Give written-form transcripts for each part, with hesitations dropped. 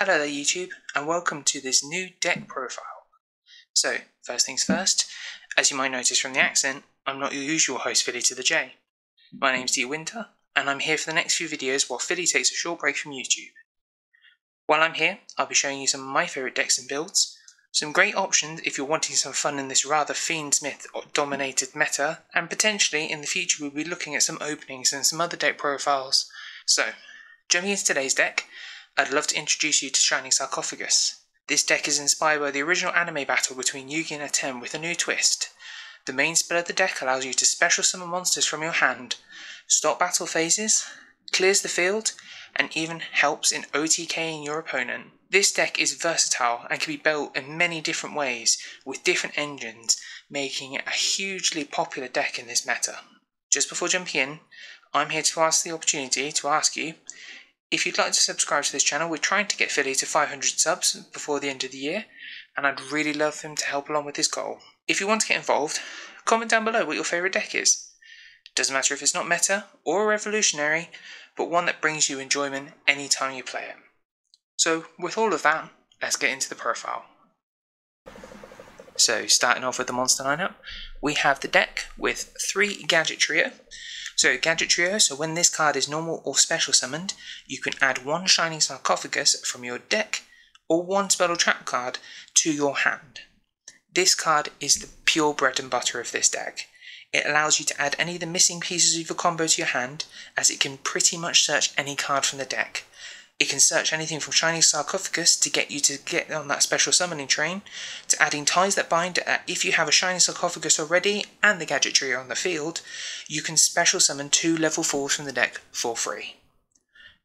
Hello there YouTube, and welcome to this new deck profile. So, first things first, as you might notice from the accent, I'm not your usual host Philly to the J. My name's Dear Winter, and I'm here for the next few videos while Philly takes a short break from YouTube. While I'm here, I'll be showing you some of my favourite decks and builds, some great options if you're wanting some fun in this rather Fiendsmith-dominated meta, and potentially in the future we'll be looking at some openings and some other deck profiles. So, jumping into today's deck, I'd love to introduce you to Shining Sarcophagus. This deck is inspired by the original anime battle between Yugi and Atem with a new twist. The main spell of the deck allows you to special summon monsters from your hand, stop battle phases, clears the field, and even helps in OTKing your opponent. This deck is versatile and can be built in many different ways with different engines, making it a hugely popular deck in this meta. Just before jumping in, I'm here to ask the opportunity to ask you, if you'd like to subscribe to this channel. We're trying to get Philly to 500 subs before the end of the year, and I'd really love him to help along with his goal. If you want to get involved, comment down below what your favourite deck is. Doesn't matter if it's not meta or revolutionary, but one that brings you enjoyment anytime you play it. So with all of that, let's get into the profile. So starting off with the monster lineup, we have the deck with 3 Gadget Trio. So Gadget Trio, so when this card is normal or special summoned, you can add 1 Shining Sarcophagus from your deck or 1 spell or trap card to your hand. This card is the pure bread and butter of this deck. It allows you to add any of the missing pieces of your combo to your hand, as it can pretty much search any card from the deck. It can search anything from Shining Sarcophagus to get you to get on that special summoning train, to adding ties that bind. If you have a Shining Sarcophagus already and the Gadget Trio on the field, you can special summon 2 level 4s from the deck for free.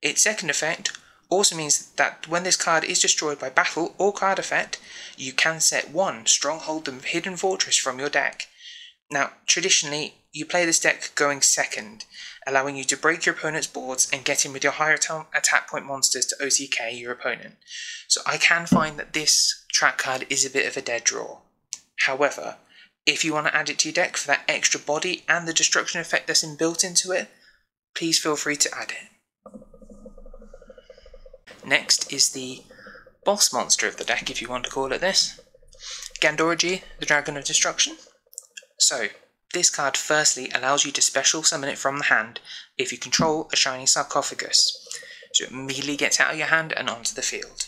Its second effect also means that when this card is destroyed by battle or card effect, you can set 1 Stronghold the Hidden Fortress from your deck. Now, traditionally, you play this deck going second, allowing you to break your opponent's boards and get in with your higher attack point monsters to OTK your opponent. So I can find that this trap card is a bit of a dead draw. However, if you want to add it to your deck for that extra body and the destruction effect that's inbuilt into it, please feel free to add it. Next is the boss monster of the deck, if you want to call it this, Gandorji, the Dragon of Destruction. So, this card firstly allows you to special summon it from the hand if you control a Shining Sarcophagus, so it immediately gets out of your hand and onto the field.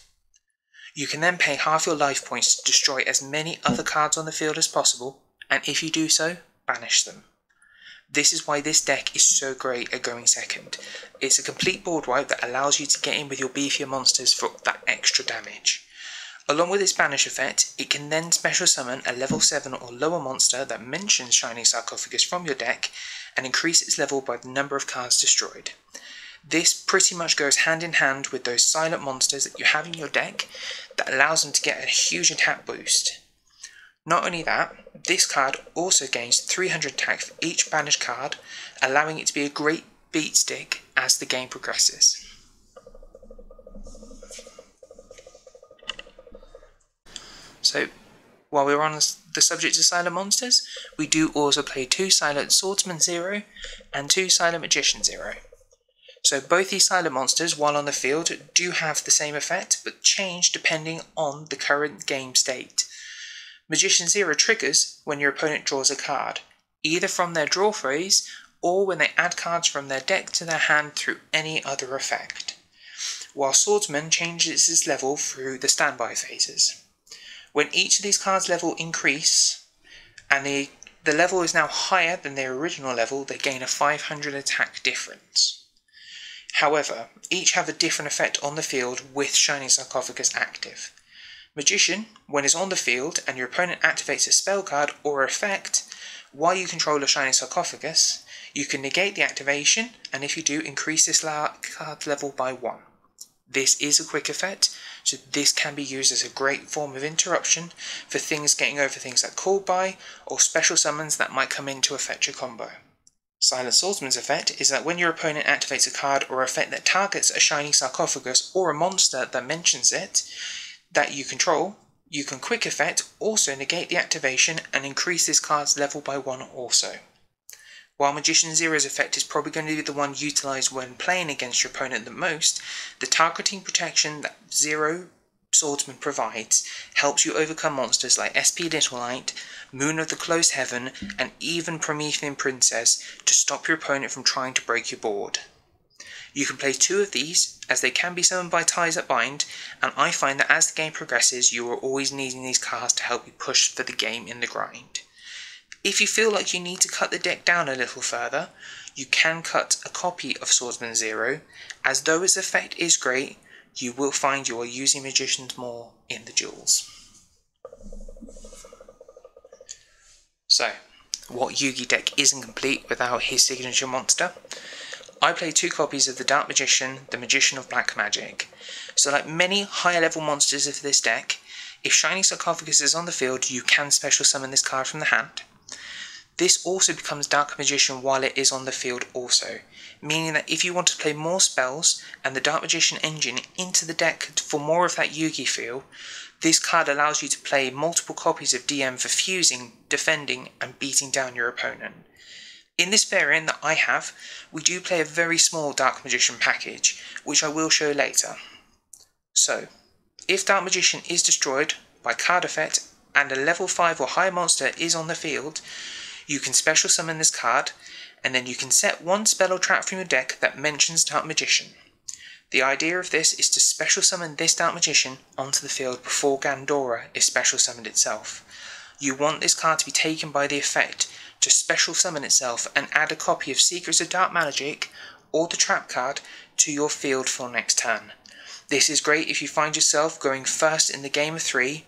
You can then pay half your life points to destroy as many other cards on the field as possible, and if you do so, banish them. This is why this deck is so great at going second. It's a complete board wipe that allows you to get in with your beefier monsters for that extra damage. Along with its banish effect, it can then special summon a level 7 or lower monster that mentions Shining Sarcophagus from your deck and increase its level by the number of cards destroyed. This pretty much goes hand in hand with those silent monsters that you have in your deck that allows them to get a huge attack boost. Not only that, this card also gains 300 attack for each banished card, allowing it to be a great beat stick as the game progresses. So, while we're on the subject of silent monsters, we do also play 2 Silent Swordsman 0 and 2 Silent Magician 0. So both these silent monsters, while on the field, do have the same effect, but change depending on the current game state. Magician 0 triggers when your opponent draws a card, either from their draw phase, or when they add cards from their deck to their hand through any other effect, while Swordsman changes its level through the standby phases. When each of these cards' level increase, and the level is now higher than their original level, they gain a 500 attack difference. However, each have a different effect on the field with Shining Sarcophagus active. Magician, when it's on the field and your opponent activates a spell card or effect, while you control a Shining Sarcophagus, you can negate the activation, and if you do, increase this card's level by 1. This is a quick effect, so this can be used as a great form of interruption for things getting over things like call by or special summons that might come in to affect your combo. Silent Swordsman's effect is that when your opponent activates a card or effect that targets a Shining Sarcophagus or a monster that mentions it that you control, you can quick effect also negate the activation and increase this card's level by 1 also. While Magician Zero's effect is probably going to be the one utilised when playing against your opponent the most, the targeting protection that Zero Swordsman provides helps you overcome monsters like SP Little Light, Moon of the Closed Heaven, and even Promethean Princess to stop your opponent from trying to break your board. You can play 2 of these, as they can be summoned by ties that bind, and I find that as the game progresses you are always needing these cards to help you push for the game in the grind. If you feel like you need to cut the deck down a little further, you can cut a copy of Swordsman Zero, as though its effect is great, you will find you are using Magicians more in the duels. So, what Yugi deck isn't complete without his signature monster? I play 2 copies of the Dark Magician, the Magician of Black Magic. So like many higher level monsters of this deck, if Shining Sarcophagus is on the field, you can special summon this card from the hand. This also becomes Dark Magician while it is on the field also, meaning that if you want to play more spells and the Dark Magician engine into the deck for more of that Yugi feel, this card allows you to play multiple copies of DM for fusing, defending, and beating down your opponent. In this variant that I have, we do play a very small Dark Magician package, which I will show later. So, if Dark Magician is destroyed by card effect and a level 5 or higher monster is on the field, you can special summon this card, and then you can set 1 spell or trap from your deck that mentions Dark Magician. The idea of this is to special summon this Dark Magician onto the field before Gandora is special summoned itself. You want this card to be taken by the effect to special summon itself and add a copy of Secrets of Dark Magic or the trap card to your field for next turn. This is great if you find yourself going first in the game of 3,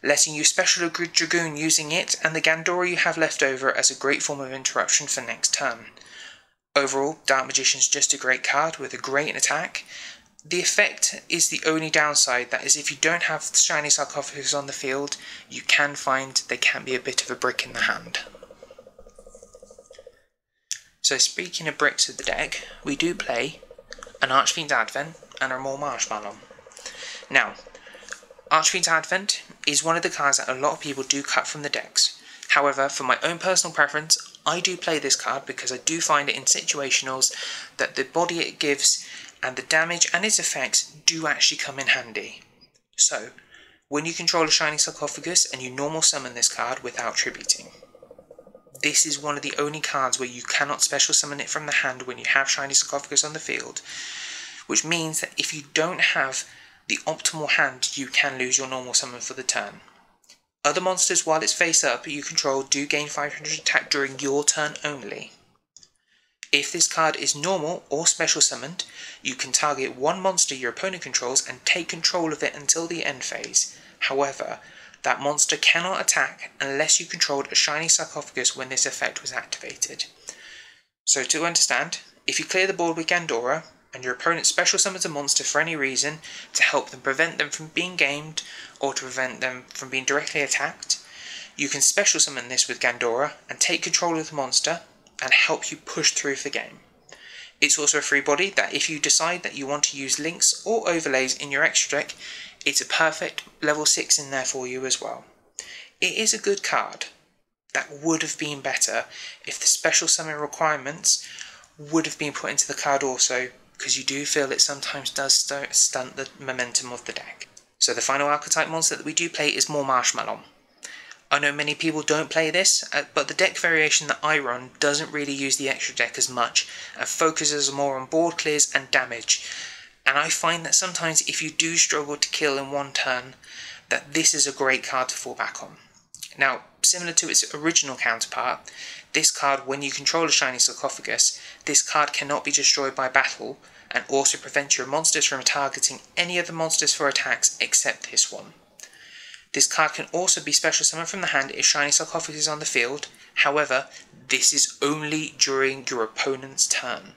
letting you special a Grid Dragoon using it and the Gandora you have left over as a great form of interruption for next turn. Overall, Dark Magician's just a great card with a great attack. The effect is the only downside, that is if you don't have Shining Sarcophagus on the field, you can find they can be a bit of a brick in the hand. So speaking of bricks of the deck, we do play an Archfiend's Advent and a more Marshmallow. Now, Archfiend's Advent is one of the cards that a lot of people do cut from the decks. However, for my own personal preference, I do play this card because I do find it in situationals that the body it gives and the damage and its effects do actually come in handy. So, when you control a Shining Sarcophagus and you normal summon this card without tributing. This is one of the only cards where you cannot special summon it from the hand when you have Shining Sarcophagus on the field, which means that if you don't have the optimal hand, you can lose your normal summon for the turn. Other monsters, while it's face up, you control do gain 500 attack during your turn only. If this card is normal or special summoned, you can target 1 monster your opponent controls and take control of it until the end phase. However, that monster cannot attack unless you controlled a Shining Sarcophagus when this effect was activated. So to understand, if you clear the board with Gandora, and your opponent special summons a monster for any reason to help them prevent them from being gamed or to prevent them from being directly attacked, you can special summon this with Gandora and take control of the monster and help you push through the game. It's also a free body that if you decide that you want to use links or overlays in your extra deck, it's a perfect level 6 in there for you as well. It is a good card that would have been better if the special summon requirements would have been put into the card also, because you do feel it sometimes does stunt the momentum of the deck. So the final archetype monster that we do play is more Marshmallow. I know many people don't play this, but the deck variation that I run doesn't really use the extra deck as much and focuses more on board clears and damage. And I find that sometimes if you do struggle to kill in one turn, that this is a great card to fall back on. Now, similar to its original counterpart, this card, when you control a Shining Sarcophagus, this card cannot be destroyed by battle and also prevents your monsters from targeting any other monsters for attacks except this one. This card can also be special summoned from the hand if Shining Sarcophagus is on the field. However, this is only during your opponent's turn,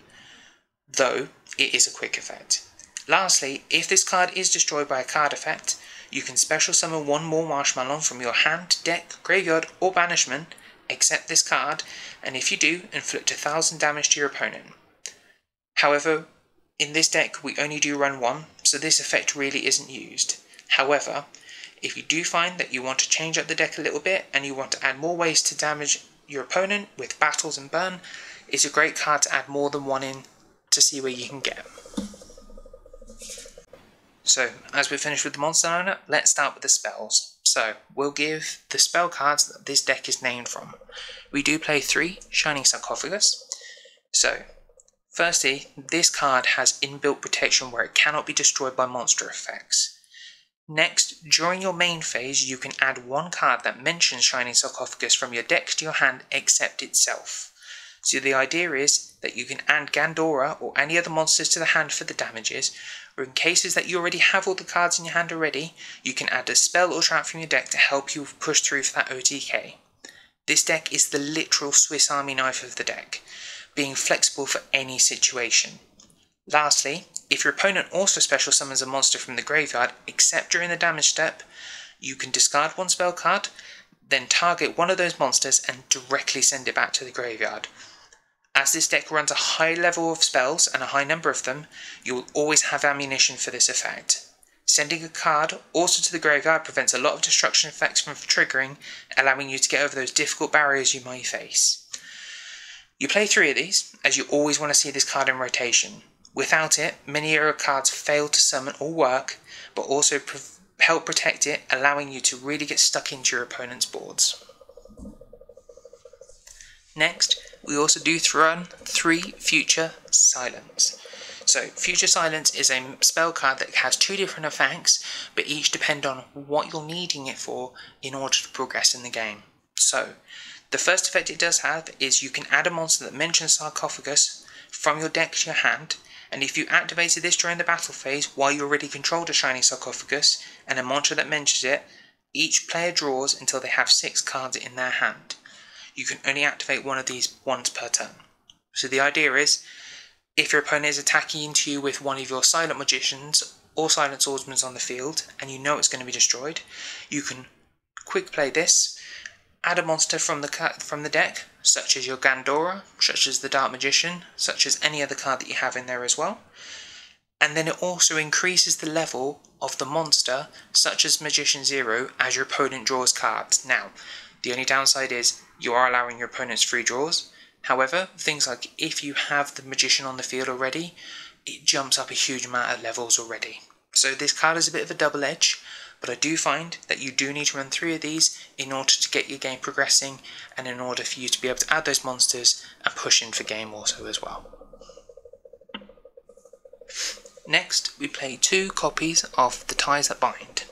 though it is a quick effect. Lastly, if this card is destroyed by a card effect, you can special summon 1 more Marshmallow from your hand, deck, graveyard or banishment, except this card, and if you do, inflict 1000 damage to your opponent. However, in this deck we only do run 1, so this effect really isn't used. However, if you do find that you want to change up the deck a little bit and you want to add more ways to damage your opponent with battles and burn, It's a great card to add more than one in to see where you can get. So, as we're finished with the monster lineup, let's start with the spells. So, we'll give the spell cards that this deck is named from. We do play 3 Shining Sarcophagus. So, firstly, this card has inbuilt protection where it cannot be destroyed by monster effects. Next, during your main phase, you can add one card that mentions Shining Sarcophagus from your deck to your hand except itself. So the idea is that you can add Gandora or any other monsters to the hand for the damages, or in cases that you already have all the cards in your hand already, you can add a spell or trap from your deck to help you push through for that OTK. This deck is the literal Swiss Army knife of the deck, being flexible for any situation. Lastly, if your opponent also special summons a monster from the graveyard, except during the damage step, you can discard one spell card, then target one of those monsters and directly send it back to the graveyard. As this deck runs a high level of spells and a high number of them, you will always have ammunition for this effect. Sending a card also to the graveyard prevents a lot of destruction effects from triggering, allowing you to get over those difficult barriers you might face. You play 3 of these, as you always want to see this card in rotation. Without it, many of your cards fail to summon or work, but also help protect it, allowing you to really get stuck into your opponent's boards. Next, we also do run 3 Future Silence. So, Future Silence is a spell card that has 2 different effects, but each depend on what you're needing it for in order to progress in the game. So, the first effect it does have is you can add a monster that mentions Sarcophagus from your deck to your hand, and if you activated this during the battle phase while you already controlled a Shining Sarcophagus and a monster that mentions it, each player draws until they have 6 cards in their hand. You can only activate one of these once per turn. So the idea is, if your opponent is attacking into you with one of your Silent Magicians or Silent Swordsmen on the field, and you know it's going to be destroyed, you can quick play this, add a monster from the deck, such as your Gandora, such as the Dark Magician, such as any other card that you have in there as well. And then it also increases the level of the monster, such as Magician 0, as your opponent draws cards. Now, the only downside is you are allowing your opponents free draws. However, things like if you have the Magician on the field already, it jumps up a huge amount of levels already. So this card is a bit of a double edge, but I do find that you do need to run 3 of these in order to get your game progressing and in order for you to be able to add those monsters and push in for game also as well. Next, we play 2 copies of the Ties That Bind.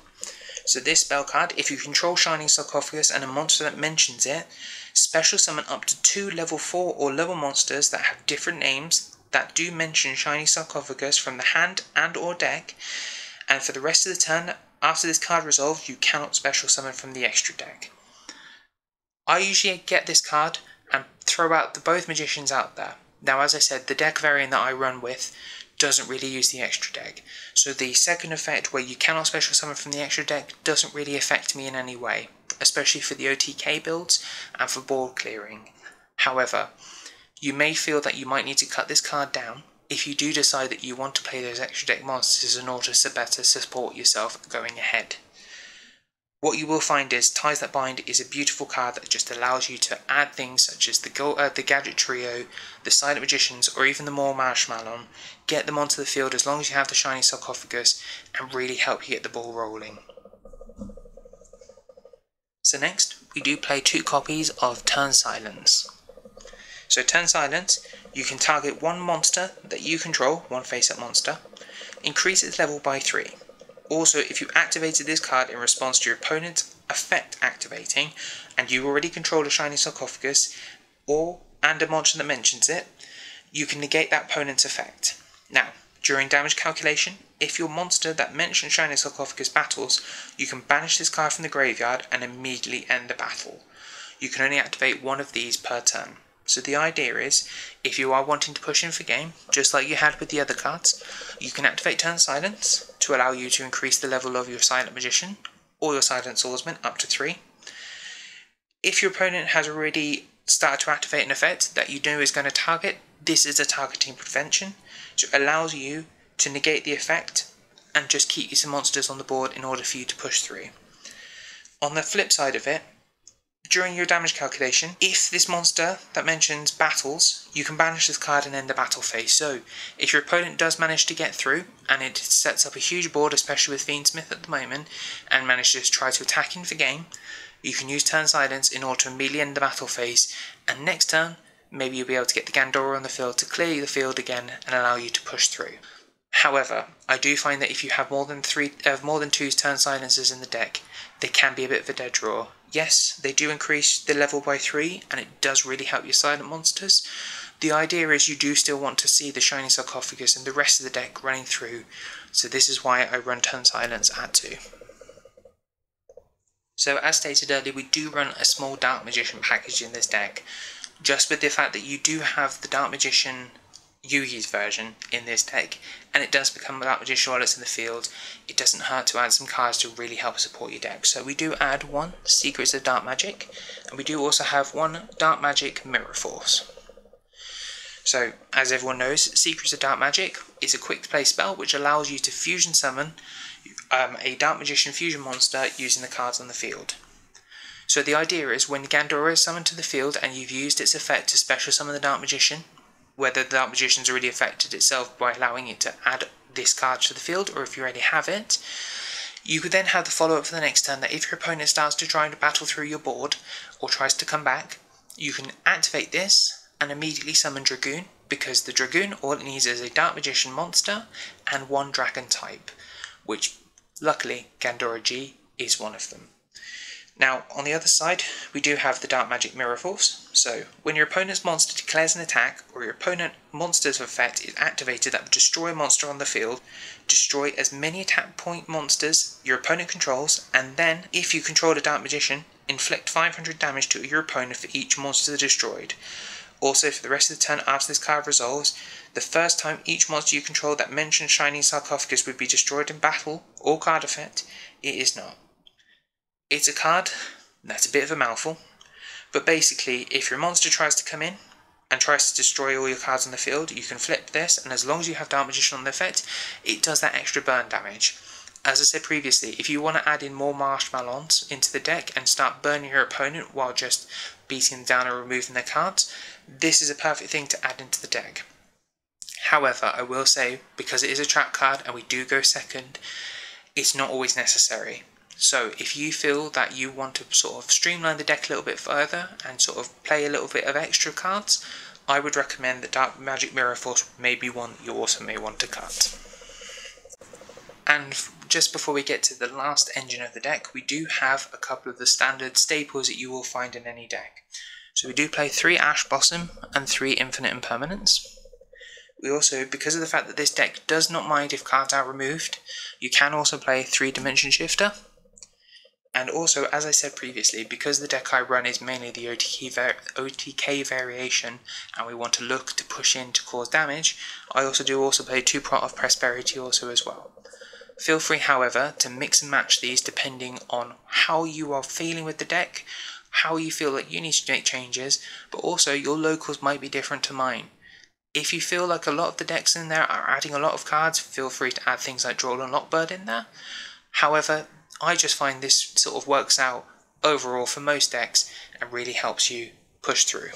So this spell card, if you control Shining Sarcophagus and a monster that mentions it, special summon up to 2 level 4 or lower monsters that have different names that do mention Shining Sarcophagus from the hand and or deck, and for the rest of the turn, after this card resolves, you cannot special summon from the extra deck. I usually get this card and throw out both Magicians out there. Now, as I said, the deck variant that I run with doesn't really use the extra deck, so the second effect where you cannot special summon from the extra deck doesn't really affect me in any way, especially for the OTK builds and for board clearing. However, you may feel that you might need to cut this card down if you do decide that you want to play those extra deck monsters in order to better support yourself going ahead. What you will find is Ties That Bind is a beautiful card that just allows you to add things such as the Gadget Trio, the Silent Magicians, or even the more Marshmallow, get them onto the field as long as you have the Shining Sarcophagus, and really help you get the ball rolling. So next, we do play 2 copies of Turn Silence. So Turn Silence, you can target one monster that you control, one face-up monster, increase its level by 3. Also, if you activated this card in response to your opponent's effect activating, and you already control a Shining Sarcophagus, and a monster that mentions it, you can negate that opponent's effect. Now, during damage calculation, if your monster that mentions Shining Sarcophagus battles, you can banish this card from the graveyard and immediately end the battle. You can only activate one of these per turn. So the idea is, if you are wanting to push in for game, just like you had with the other cards, you can activate Turn Silence to allow you to increase the level of your Silent Magician or your Silent Swordsman up to 3. If your opponent has already started to activate an effect that you know is going to target, this is a targeting prevention, so it allows you to negate the effect and just keep some monsters on the board in order for you to push through. On the flip side of it, During your damage calculation, if this monster that mentions battles, you can banish this card and end the battle phase. So, if your opponent does manage to get through, and it sets up a huge board, especially with Fiendsmith at the moment, and manages to try to attack in for game, you can use turn silence in order to immediately end the battle phase, and next turn, maybe you'll be able to get the Gandora on the field to clear the field again and allow you to push through. However, I do find that if you have more than two turn silences in the deck, they can be a bit of a dead draw. Yes, they do increase the level by 3, and it does really help your silent monsters. The idea is you do still want to see the Shining Sarcophagus and the rest of the deck running through, so this is why I run turn silence at 2. So as stated earlier, we do run a small Dark Magician package in this deck, just with the fact that you do have the Dark Magician Yugi's version in this deck, and it does become a Dark Magician while it's in the field. It doesn't hurt to add some cards to really help support your deck. So we do add 1 Secrets of Dark Magic, and we do also have 1 Dark Magic Mirror Force. So, as everyone knows, Secrets of Dark Magic is a quick play spell which allows you to fusion summon a Dark Magician fusion monster using the cards on the field. So the idea is when Gandora is summoned to the field and you've used its effect to special summon the Dark Magician, whether the Dark Magician's already affected itself by allowing it to add this card to the field, or if you already have it, you could then have the follow-up for the next turn that if your opponent starts to try and battle through your board, or tries to come back, you can activate this and immediately summon Dragoon, because the Dragoon, all it needs is a Dark Magician monster and 1 Dragon type, which, luckily, Gandora G is one of them. Now, on the other side, we do have the Dark Magic Mirror Force. So, when your opponent's monster declares an attack, or your opponent monster's effect is activated that would destroy a monster on the field, destroy as many attack point monsters your opponent controls, and then, if you control a Dark Magician, inflict 500 damage to your opponent for each monster destroyed. Also, for the rest of the turn after this card resolves, the first time each monster you control that mentions Shining Sarcophagus would be destroyed in battle, or card effect, it is not. It's a card that's a bit of a mouthful, but basically, if your monster tries to come in and tries to destroy all your cards on the field, you can flip this, and as long as you have Dark Magician on the effect, it does that extra burn damage. As I said previously, if you want to add in more Marshmallows into the deck and start burning your opponent while just beating them down or removing their cards, this is a perfect thing to add into the deck. However, I will say, because it is a trap card and we do go second, it's not always necessary. So if you feel that you want to sort of streamline the deck a little bit further and sort of play a little bit of extra cards, I would recommend that Dark Magic Mirror Force may be one you also may want to cut. And just before we get to the last engine of the deck, we do have a couple of the standard staples that you will find in any deck. So we do play 3 Ash Blossom and 3 Infinite Impermanence. We also, because of the fact that this deck does not mind if cards are removed, you can also play 3 Dimension Shifter. And also, as I said previously, because the deck I run is mainly the OTK variation, and we want to look to push in to cause damage, I also play 2 Pot of Prosperity also as well. Feel free, however, to mix and match these depending on how you are feeling with the deck, how you feel that you need to make changes, but also your locals might be different to mine. If you feel like a lot of the decks in there are adding a lot of cards, feel free to add things like Droll and Lockbird in there. However, I just find this sort of works out overall for most decks and really helps you push through.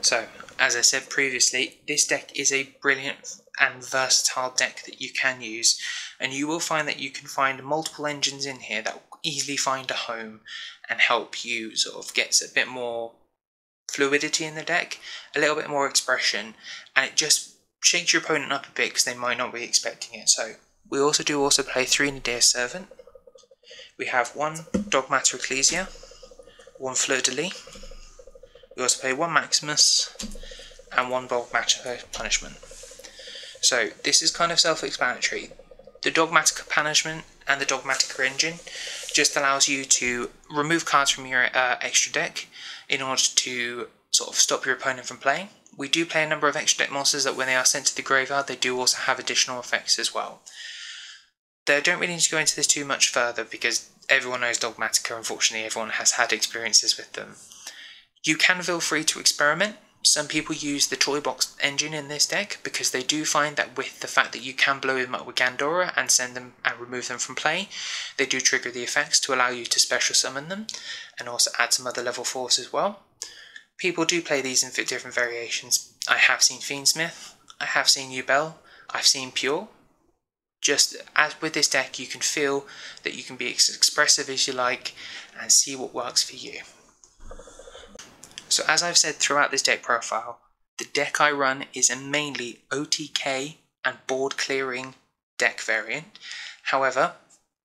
So, as I said previously, this deck is a brilliant and versatile deck that you can use, and you will find that you can find multiple engines in here that will easily find a home and help you sort of get a bit more fluidity in the deck, a little bit more expression, and it just shakes your opponent up a bit because they might not be expecting it. So we also play 3 Nadir Servant. We have 1 Dogmata Ecclesia, 1 Fleur de Lis. We also play 1 Maximus and 1 Dogmatica Punishment. So this is kind of self-explanatory. The Dogmatica Punishment and the Dogmatica Engine just allows you to remove cards from your extra deck in order to sort of stop your opponent from playing. We do play a number of extra deck monsters that when they are sent to the graveyard, they do also have additional effects as well. I don't really need to go into this too much further because everyone knows Dogmatica. Unfortunately, everyone has had experiences with them. You can feel free to experiment. Some people use the toy box engine in this deck because they do find that with the fact that you can blow them up with Gandora and send them and remove them from play, they do trigger the effects to allow you to special summon them and also add some other level 4s as well. People do play these in different variations. I have seen Fiendsmith, I have seen Ubel, I've seen Pure. Just as with this deck, you can feel that you can be as expressive as you like and see what works for you. So as I've said throughout this deck profile, the deck I run is a mainly OTK and board clearing deck variant. However,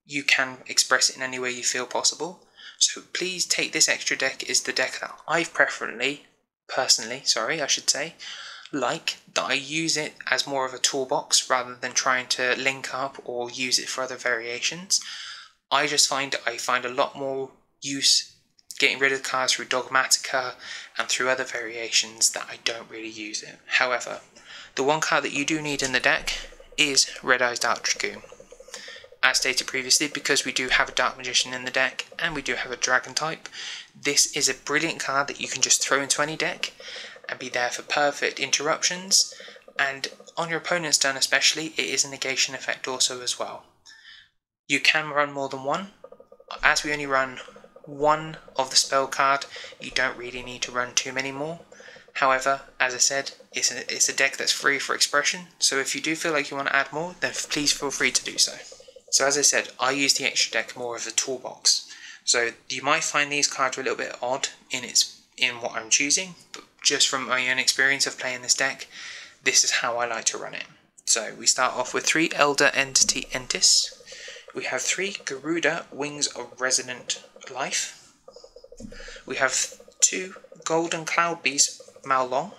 you can express it in any way you feel possible. So please take this extra deck as the deck that I've personally, like, that I use it as more of a toolbox rather than trying to link up or use it for other variations. I just find a lot more use getting rid of cards through Dogmatica and through other variations that I don't really use it. However, the one card that you do need in the deck is Red Eyes Dark Dragoon. As stated previously, because we do have a Dark Magician in the deck and we do have a Dragon type, this is a brilliant card that you can just throw into any deck and be there for perfect interruptions, and on your opponent's turn especially, it is a negation effect also as well. You can run more than one. As we only run one of the spell card, you don't really need to run too many more. However, as I said, it's a deck that's free for expression, so if you do feel like you want to add more, then please feel free to do so. So as I said, I use the extra deck more as a toolbox. So you might find these cards a little bit odd in what I'm choosing, but just from my own experience of playing this deck, this is how I like to run it. So we start off with 3 Elder Entity Entis. We have 3 Garuda Wings of Resonant Life. We have 2 Golden Cloud Beast Maolong.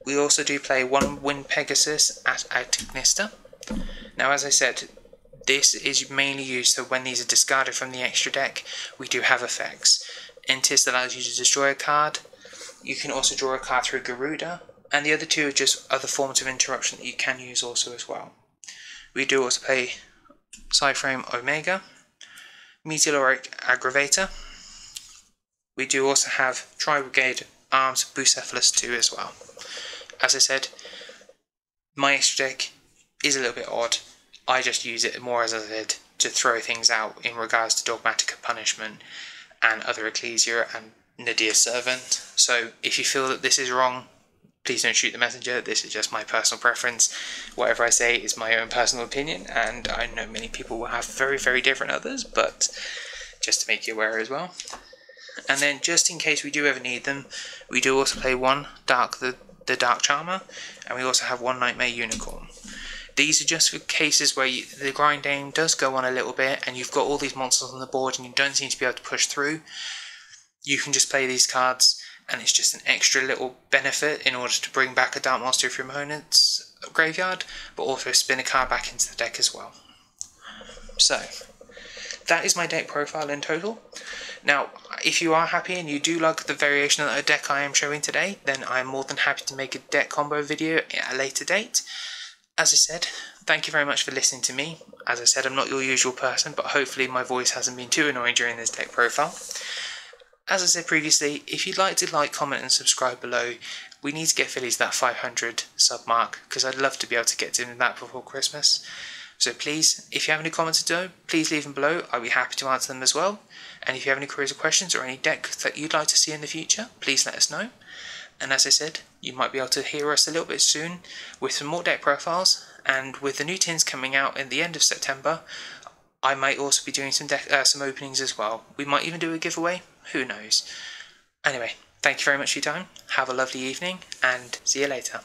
We also do play 1 Wind Pegasus at Altignista. Now, as I said, this is mainly used so when these are discarded from the extra deck, we do have effects. Entis allows you to destroy a card. You can also draw a card through Garuda, and the other 2 are just other forms of interruption that you can use also as well. We do also play Psyframe Omega, Meteoric Aggravator. We do also have Tri-Brigade Arms Bucephalus 2 as well. As I said, my extra deck is a little bit odd. I just use it more, as I said, to throw things out in regards to Dogmatica Punishment and other Ecclesia and Nadia's Servant. So if you feel that this is wrong, please don't shoot the messenger. This is just my personal preference. Whatever I say is my own personal opinion, and I know many people will have very, very different others, but just to make you aware as well. And then just in case we do ever need them, we do also play 1 the Dark Charmer, and we also have 1 Nightmare Unicorn. These are just for cases where the grind aim does go on a little bit and you've got all these monsters on the board and you don't seem to be able to push through. You can just play these cards and it's just an extra little benefit in order to bring back a Dark Monster from your opponent's graveyard, but also spin a card back into the deck as well. So, that is my deck profile in total. Now, if you are happy and you do like the variation of the deck I am showing today, then I am more than happy to make a deck combo video at a later date. As I said, thank you very much for listening to me. As I said, I'm not your usual person, but hopefully my voice hasn't been too annoying during this deck profile. As I said previously, if you'd like to like, comment and subscribe below, we need to get Philly to that 500 sub mark, because I'd love to be able to get to that before Christmas. So please, if you have any comments to do, please leave them below. I'll be happy to answer them as well. And if you have any queries or questions or any decks that you'd like to see in the future, please let us know. And as I said, you might be able to hear us a little bit soon with some more deck profiles. And with the new tins coming out at the end of September, I might also be doing some openings as well. We might even do a giveaway. Who knows? Anyway, thank you very much for your time. Have a lovely evening and see you later.